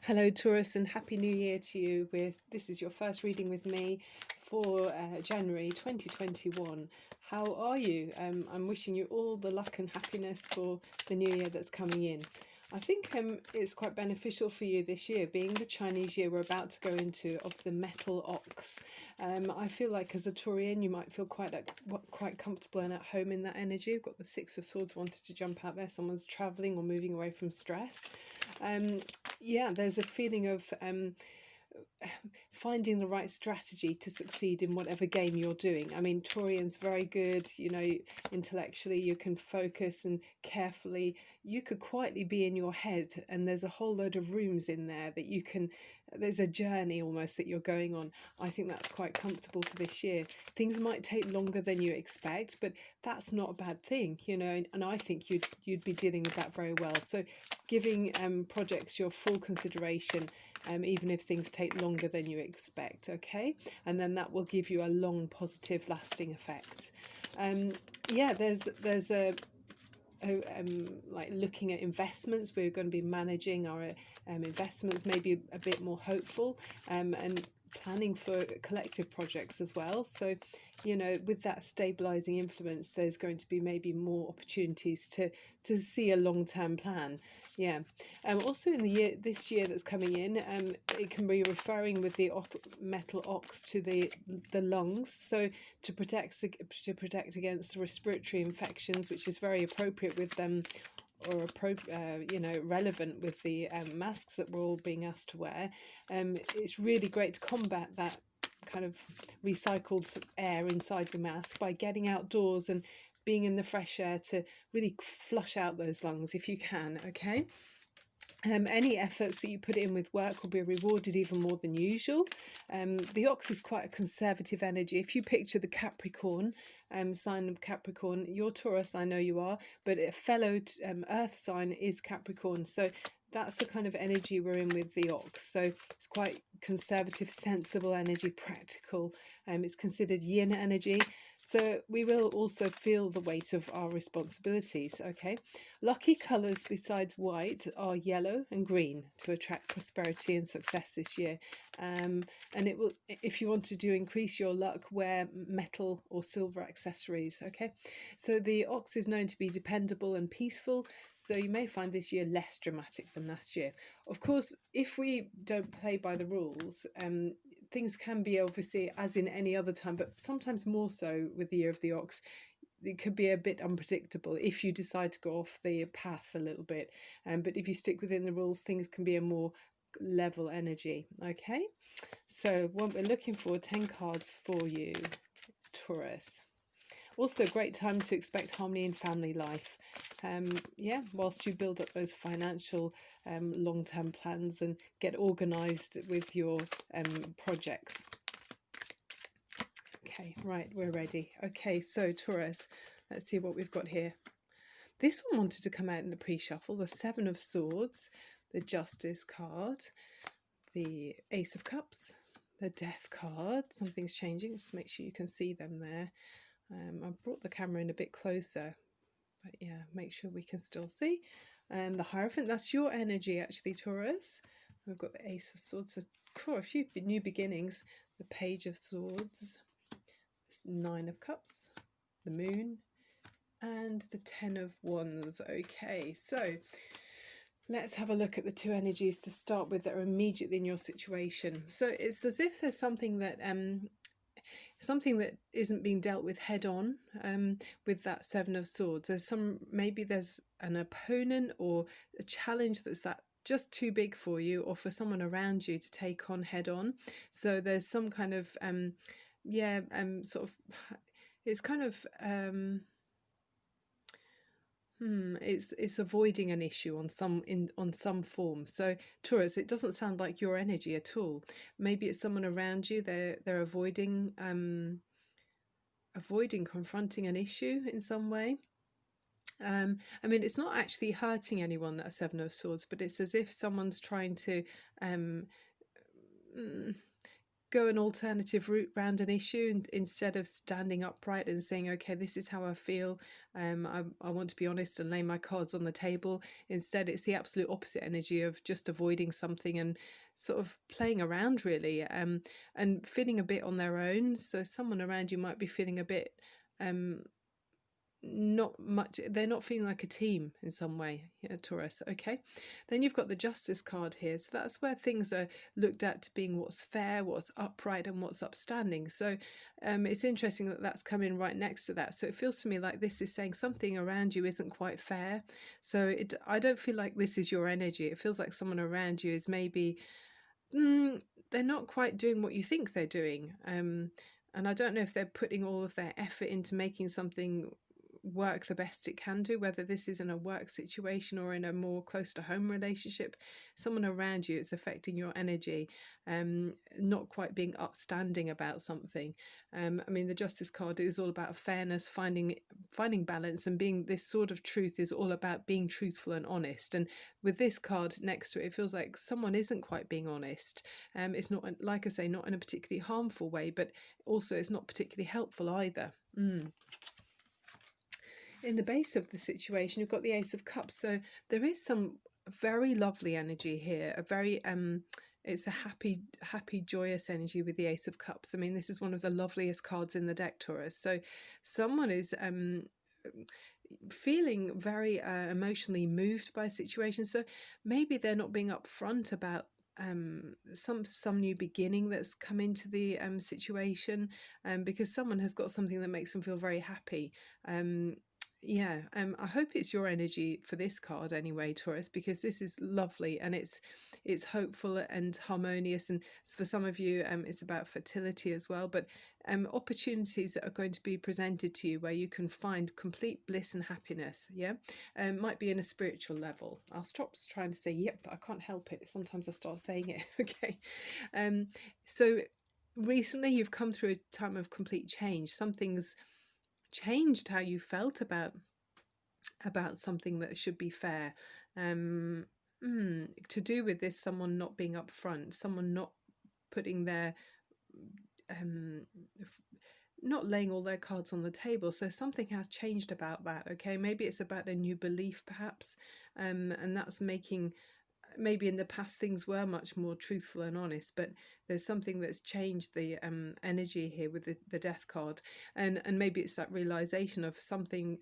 Hello, Taurus, and Happy New Year to you. This is your first reading with me for January 2021. How are you? I'm wishing you all the luck and happiness for the new year that's coming in. I think it's quite beneficial for you this year, being the Chinese year we're about to go into of the metal ox. I feel like as a Taurian, you might feel quite comfortable and at home in that energy. We've got the Six of Swords wanted to jump out there. Someone's traveling or moving away from stress. Yeah, there's a feeling of finding the right strategy to succeed in whatever game you're doing. I mean, Taurian's very good, intellectually you can focus and carefully, you could quietly be in your head and there's a whole load of rooms in there that you can, there's a journey almost that you're going on. I think that's quite comfortable for this year. Things might take longer than you expect, but that's not a bad thing, and I think you'd be dealing with that very well. So giving projects your full consideration, even if things take longer than you expect, okay? And then that will give you a long, positive, lasting effect. Yeah, there's a like looking at investments. We're going to be managing our investments, maybe a bit more hopeful, and planning for collective projects as well. So with that stabilizing influence, there's going to be maybe more opportunities to see a long-term plan. Yeah. Also in this year that's coming in, it can be referring with the metal ox to the lungs, so to protect against respiratory infections, which is very appropriate with them, or relevant with the masks that we're all being asked to wear. It's really great to combat that kind of recycled air inside the mask by getting outdoors and being in the fresh air to really flush out those lungs if you can, okay? Any efforts that you put in with work will be rewarded even more than usual. The ox is quite a conservative energy. If you picture the Capricorn, sign of Capricorn, you're Taurus, I know you are, but a fellow earth sign is Capricorn. So that's the kind of energy we're in with the ox. So it's quite conservative, sensible energy, practical. It's considered yin energy. So we will also feel the weight of our responsibilities, okay? Lucky colours besides white are yellow and green to attract prosperity and success this year. And it will, if you want to increase your luck, wear metal or silver accessories, okay? So the ox is known to be dependable and peaceful, so you may find this year less dramatic than last year. Of course, if we don't play by the rules, things can be obviously as in any other time, but sometimes more so with the year of the ox. It could be a bit unpredictable if you decide to go off the path a little bit. But if you stick within the rules, things can be a more level energy. Okay, so what we're looking for, 10 cards for you, Taurus. Also, great time to expect harmony in family life. Yeah, whilst you build up those financial long-term plans and get organised with your projects. Okay, right, we're ready. Okay, so Taurus, let's see what we've got here. This one wanted to come out in the pre-shuffle, the Seven of Swords, the Justice card, the Ace of Cups, the Death card. Something's changing, just make sure you can see them there. I brought the camera in a bit closer, but yeah, make sure we can still see. The Hierophant, that's your energy actually, Taurus. We've got the Ace of Swords, so a few new beginnings. The Page of Swords, this Nine of Cups, the Moon, and the Ten of Wands. Okay, so let's have a look at the two energies to start with that are immediately in your situation. So it's as if there's something that isn't being dealt with head on, with that Seven of Swords. Maybe there's an opponent or a challenge that's just too big for you, or for someone around you to take on head on. So there's some kind of sort of, it's kind of it's avoiding an issue on some form. So Taurus, it doesn't sound like your energy at all. Maybe it's someone around you, they're avoiding confronting an issue in some way. I mean, it's not actually hurting anyone, that Seven of Swords, but it's as if someone's trying to go an alternative route round an issue, and instead of standing upright and saying, okay, this is how I feel, I want to be honest and lay my cards on the table. Instead, it's the absolute opposite energy of just avoiding something and sort of playing around, really, and feeling a bit on their own. So someone around you might be feeling a bit not much, they're not feeling like a team in some way. Yeah, Taurus. Okay, then you've got the Justice card here, so that's where things are looked at to being what's fair, what's upright, and what's upstanding. So it's interesting that that's coming right next to that. So it feels to me like this is saying something around you isn't quite fair. So I don't feel like this is your energy. It feels like someone around you is maybe they're not quite doing what you think they're doing. And I don't know if they're putting all of their effort into making something work the best it can do, whether this is in a work situation or in a more close to home relationship. Someone around you, it's affecting your energy, not quite being upstanding about something. I mean, the Justice card is all about fairness, finding balance, and being this sort of truth is all about being truthful and honest. And with this card next to it, it feels like someone isn't quite being honest. It's not, like I say, not in a particularly harmful way, but also it's not particularly helpful either. In the base of the situation, you've got the Ace of Cups, so there is some very lovely energy here, a very it's a happy joyous energy with the Ace of Cups. I mean, this is one of the loveliest cards in the deck, Taurus. So someone is feeling very emotionally moved by a situation, so maybe they're not being upfront about some new beginning that's come into the situation, because someone has got something that makes them feel very happy. I hope it's your energy for this card anyway, Taurus, because this is lovely and it's hopeful and harmonious. And for some of you, it's about fertility as well, but opportunities that are going to be presented to you where you can find complete bliss and happiness. Might be in a spiritual level. I'll stop trying to say yep, but I can't help it. Sometimes I start saying it. Okay. So recently you've come through a time of complete change. Something's changed how you felt about something that should be fair, to do with this someone not being upfront, someone not putting their not laying all their cards on the table. So something has changed about that. Okay, maybe it's about a new belief perhaps, and that's making, maybe in the past things were much more truthful and honest, but there's something that's changed the energy here with the Death card, and maybe it's that realization of something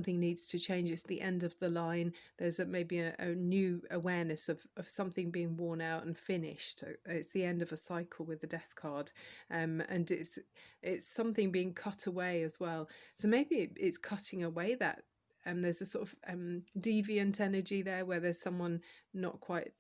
needs to change. It's the end of the line. There's maybe a new awareness of something being worn out and finished. It's the end of a cycle with the Death card, and it's something being cut away as well. So maybe it's cutting away that there's a sort of deviant energy there where there's someone not quite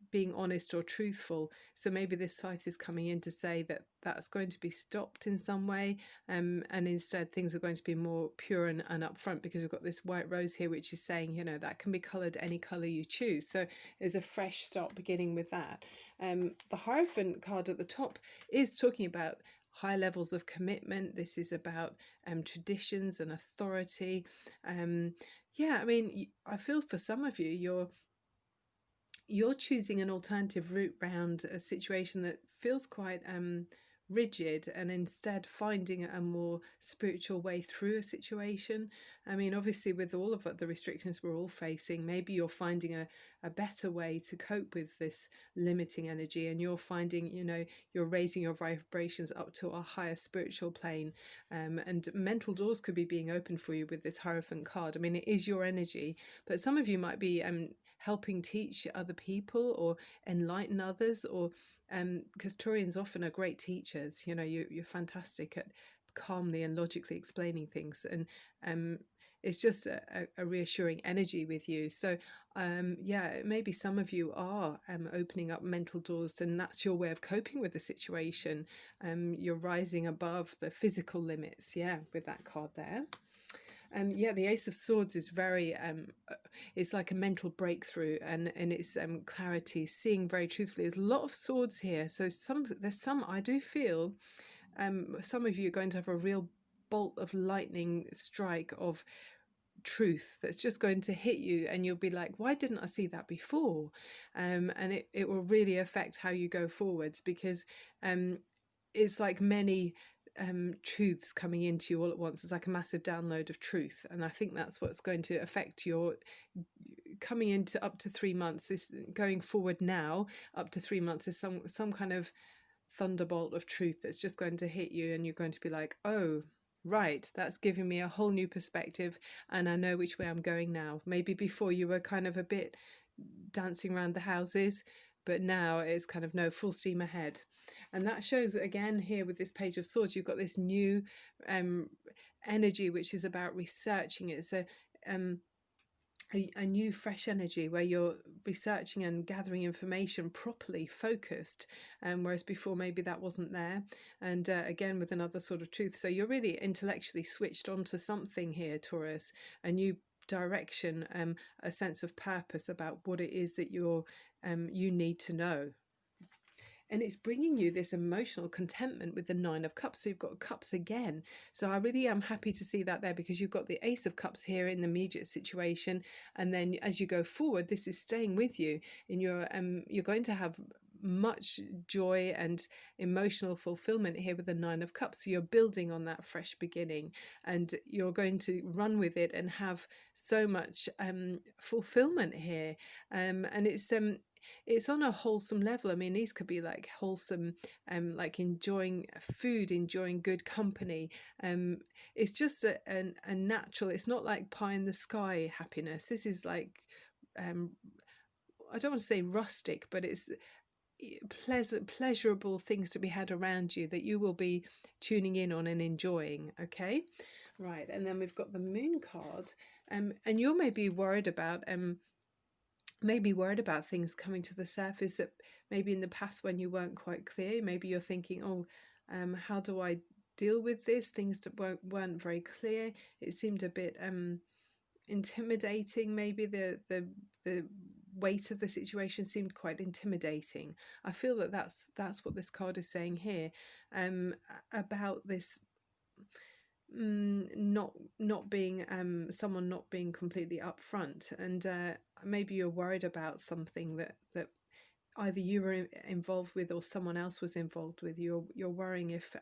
being honest or truthful. So maybe this scythe is coming in to say that that's going to be stopped in some way, and instead things are going to be more pure and upfront, because we've got this white rose here which is saying, that can be coloured any colour you choose. So there's a fresh start beginning with that. The Hierophant card at the top is talking about high levels of commitment. This is about traditions and authority. I mean, I feel for some of you, you're choosing an alternative route round a situation that feels quite rigid, and instead finding a more spiritual way through a situation. I mean, obviously with all of the restrictions we're all facing, maybe you're finding a better way to cope with this limiting energy, and you're finding, you're raising your vibrations up to a higher spiritual plane, and mental doors could be being opened for you with this Hierophant card. I mean, it is your energy, but some of you might be helping teach other people or enlighten others, or because Taurians often are great teachers. You're fantastic at calmly and logically explaining things, and it's just a reassuring energy with you. So maybe some of you are opening up mental doors, and that's your way of coping with the situation. You're rising above the physical limits, with that card there. The Ace of Swords is very, it's like a mental breakthrough, and it's clarity, seeing very truthfully. There's a lot of swords here, so there's some, I do feel, some of you are going to have a real bolt of lightning strike of truth that's just going to hit you, and you'll be like, why didn't I see that before? And it will really affect how you go forwards, because it's like many truths coming into you all at once. It's like a massive download of truth, and I think that's what's going to affect your coming into up to 3 months. Is going forward now, up to 3 months is some kind of thunderbolt of truth that's just going to hit you, and you're going to be like, oh right, that's giving me a whole new perspective, and I know which way I'm going now. Maybe before you were kind of a bit dancing around the houses, but now it's kind of no, full steam ahead. And that shows again here with this Page of Swords, you've got this new energy which is about researching. It's a new fresh energy where you're researching and gathering information properly focused, whereas before maybe that wasn't there. And again with another sort of truth, so you're really intellectually switched onto something here, Taurus, a new direction, a sense of purpose about what it is that you need to know. And it's bringing you this emotional contentment with the Nine of Cups. So you've got Cups again. So I really am happy to see that there, because you've got the Ace of Cups here in the immediate situation. And then as you go forward, this is staying with you. And you're going to have much joy and emotional fulfillment here with the Nine of Cups. So you're building on that fresh beginning, and you're going to run with it and have so much fulfillment here. And it's on a wholesome level. I mean, these could be like wholesome, like enjoying food, enjoying good company. It's just a natural, it's not like pie in the sky happiness. This is like, I don't want to say rustic, but it's pleasurable things to be had around you that you will be tuning in on and enjoying. Okay, right. And then we've got the Moon card, and you're maybe worried about things coming to the surface that maybe in the past when you weren't quite clear. Maybe you're thinking, oh, how do I deal with this? Things that weren't very clear. It seemed a bit intimidating. Maybe the weight of the situation seemed quite intimidating. I feel that that's what this card is saying here, about this not being someone not being completely upfront, and maybe you're worried about something that either you were involved with or someone else was involved with. You're worrying if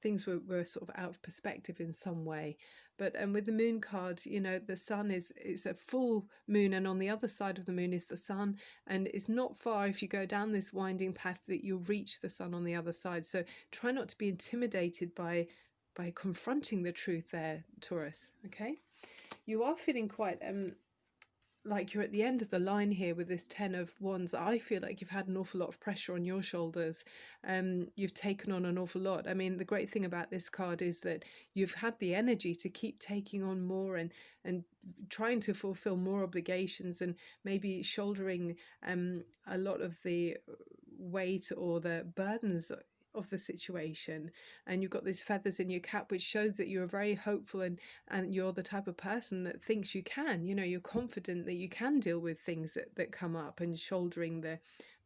things were sort of out of perspective in some way. But with the Moon card, you know, the sun is a full moon, and on the other side of the moon is the sun, and it's not far if you go down this winding path that you'll reach the sun on the other side. So try not to be intimidated by confronting the truth there, Taurus. Okay, you are feeling quite like you're at the end of the line here with this Ten of Wands. I feel like you've had an awful lot of pressure on your shoulders. You've taken on an awful lot. I mean, the great thing about this card is that you've had the energy to keep taking on more and trying to fulfill more obligations, and maybe shouldering a lot of the weight or the burdens of the situation. And you've got these feathers in your cap, which shows that you're very hopeful, and you're the type of person that thinks you can, you know, you're confident that you can deal with things that come up, and shouldering the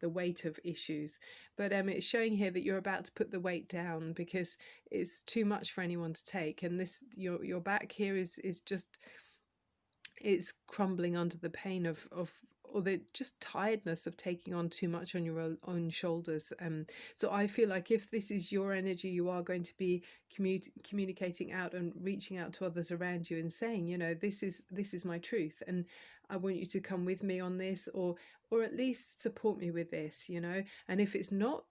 weight of issues. But it's showing here that you're about to put the weight down, because it's too much for anyone to take, and this your back here is just, it's crumbling under the pain of or the just tiredness of taking on too much on your own shoulders. So I feel like if this is your energy, you are going to be communicating out and reaching out to others around you and saying, you know, this is my truth, and I want you to come with me on this, or at least support me with this, you know. And if it's not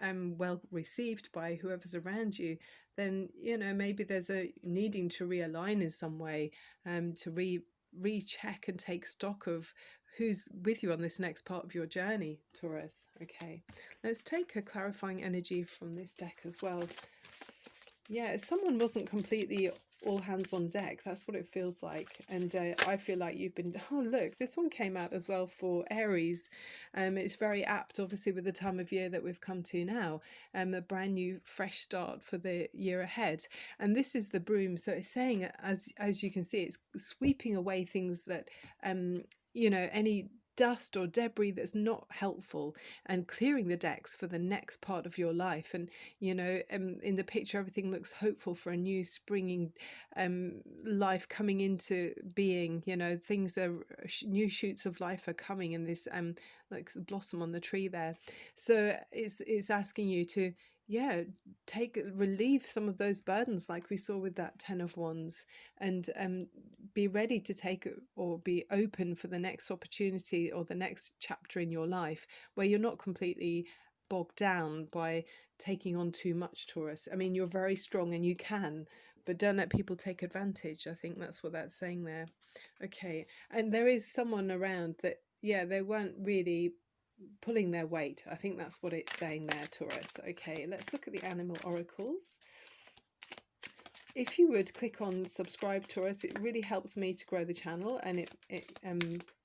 well received by whoever's around you, then, you know, maybe there's a needing to realign in some way, to recheck and take stock of who's with you on this next part of your journey, Taurus. Okay, let's take a clarifying energy from this deck as well. Yeah, someone wasn't completely all hands on deck. That's what it feels like. And I feel like you've been, oh look, this one came out as well for Aries. It's very apt, obviously, with the time of year that we've come to now. A brand new fresh start for the year ahead. And this is the broom. So it's saying, as you can see, it's sweeping away things that you know, any dust or debris that's not helpful, and clearing the decks for the next part of your life. And in the picture, everything looks hopeful for a new springing life coming into being. Things are, new shoots of life are coming in this like the blossom on the tree there. So it's asking you to, yeah, relieve some of those burdens, like we saw with that 10 of Wands, and be ready to take, or be open for the next opportunity or the next chapter in your life, where you're not completely bogged down by taking on too much, Taurus. I mean, you're very strong and you can, but don't let people take advantage. I think that's what that's saying there. Okay, and there is someone around that, yeah, they weren't really pulling their weight. I think that's what it's saying there, Taurus. Okay, let's look at the animal oracles. If you would click on subscribe, Taurus, it really helps me to grow the channel, and it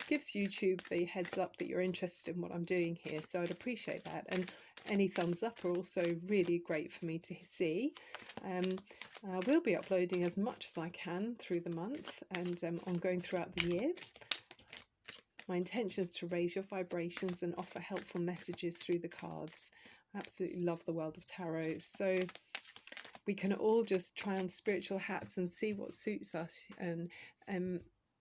gives YouTube the heads up that you're interested in what I'm doing here. So I'd appreciate that. And any thumbs up are also really great for me to see. We'll be uploading as much as I can through the month and ongoing throughout the year. My intention is to raise your vibrations and offer helpful messages through the cards. I absolutely love the world of tarot. So we can all just try on spiritual hats and see what suits us. And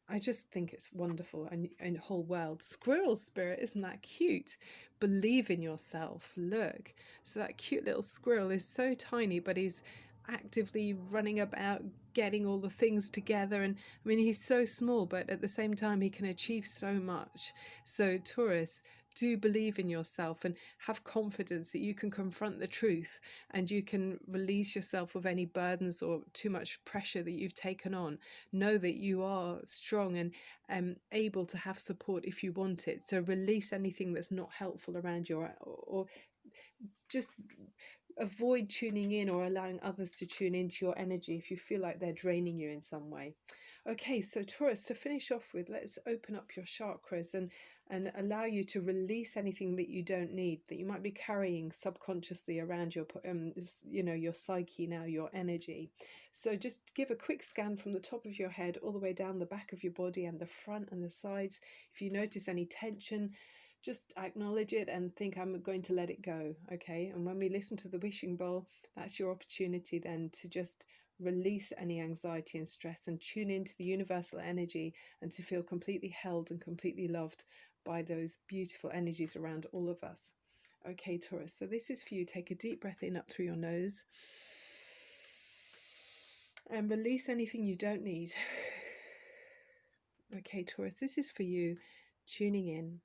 I just think it's wonderful. And whole world. Squirrel spirit, isn't that cute? Believe in yourself. Look. So that cute little squirrel is so tiny, but he's actively running about, getting all the things together. And I mean, he's so small, but at the same time he can achieve so much. So Taurus, do believe in yourself and have confidence that you can confront the truth, and you can release yourself of any burdens or too much pressure that you've taken on. Know that you are strong and able to have support if you want it. So release anything that's not helpful around you, or just avoid tuning in or allowing others to tune into your energy if you feel like they're draining you in some way. Okay, so Taurus, to finish off with, let's open up your chakras and allow you to release anything that you don't need, that you might be carrying subconsciously around your your psyche now, your energy. So just give a quick scan from the top of your head all the way down the back of your body and the front and the sides. If you notice any tension, just acknowledge it and think, I'm going to let it go. Okay, and when we listen to the wishing bowl, that's your opportunity then to just release any anxiety and stress and tune into the universal energy, and to feel completely held and completely loved by those beautiful energies around all of us. Okay, Taurus, so this is for you. Take a deep breath in up through your nose and release anything you don't need. Okay, Taurus, this is for you, tuning in.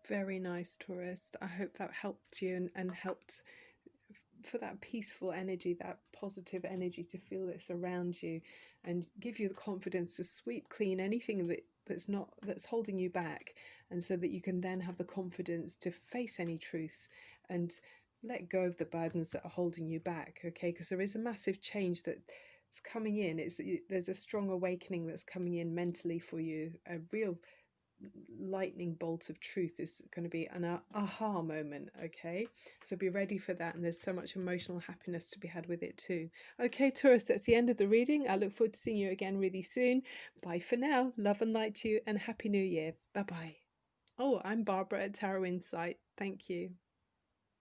Very nice, Taurus. I hope that helped you and helped for that peaceful energy, that positive energy to feel that's around you, and give you the confidence to sweep clean anything that's holding you back, and so that you can then have the confidence to face any truths and let go of the burdens that are holding you back. Okay, because there is a massive change that's coming in. There's a strong awakening that's coming in mentally for you, a real lightning bolt of truth is going to be an aha moment. Okay, so be ready for that, and there's so much emotional happiness to be had with it too. Okay, Taurus, that's the end of the reading. I look forward to seeing you again really soon. Bye for now. Love and light to you, and happy new year. Bye bye. Oh, I'm Barbara at Tarot Insight. Thank you.